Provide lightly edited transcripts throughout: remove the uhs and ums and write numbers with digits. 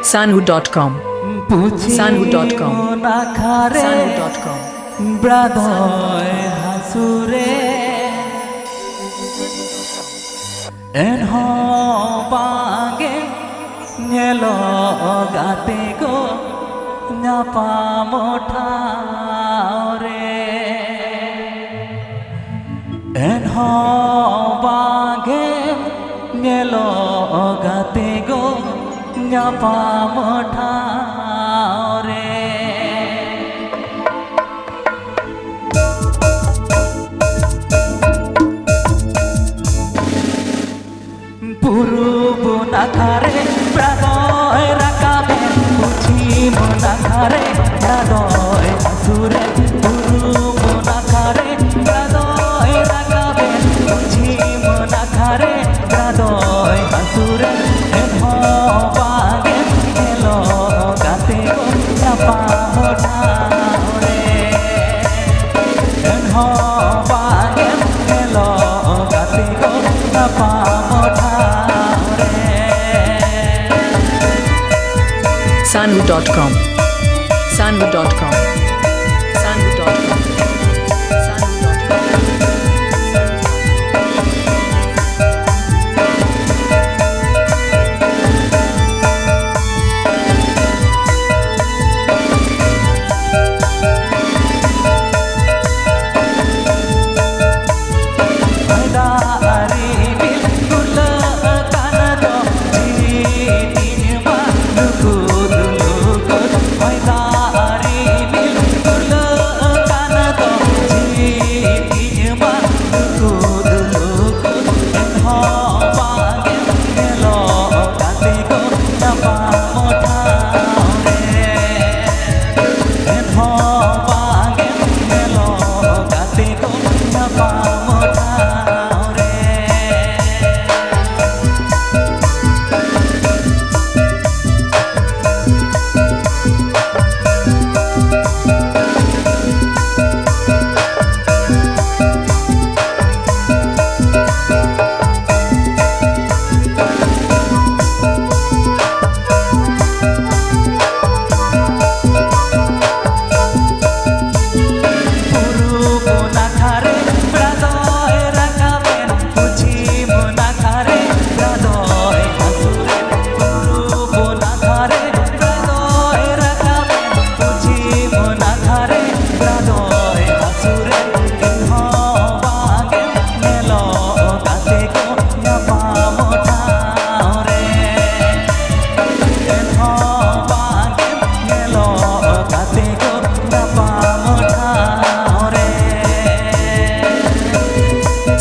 Sanhu.com Sanhu.com Sanhu.com Bradoy hasure en ho bange nyelo gate go nyapa motha re en ho bange nyelo gate go nyapa motha re Nakare bradoy rakabe puchi monakare bradoy asure puru nakare bradoy rakabe puchi monakare bradoy asure en ho bage elo gate go napa hota re en ho bage elo gate go napa hota Sanhu.com Sanhu.com Sanhu.com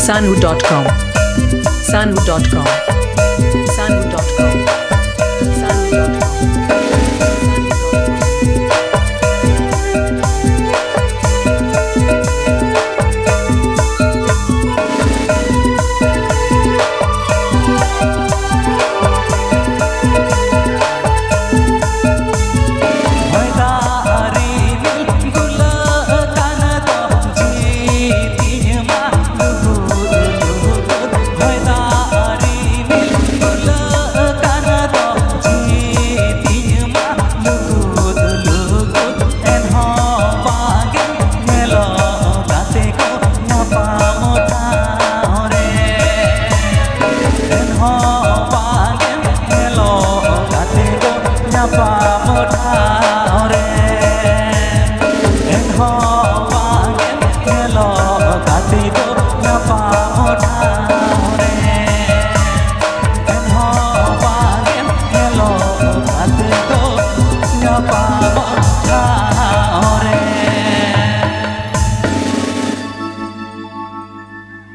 Sanhu.com Sanhu.com Sanhu.com Sanhu.com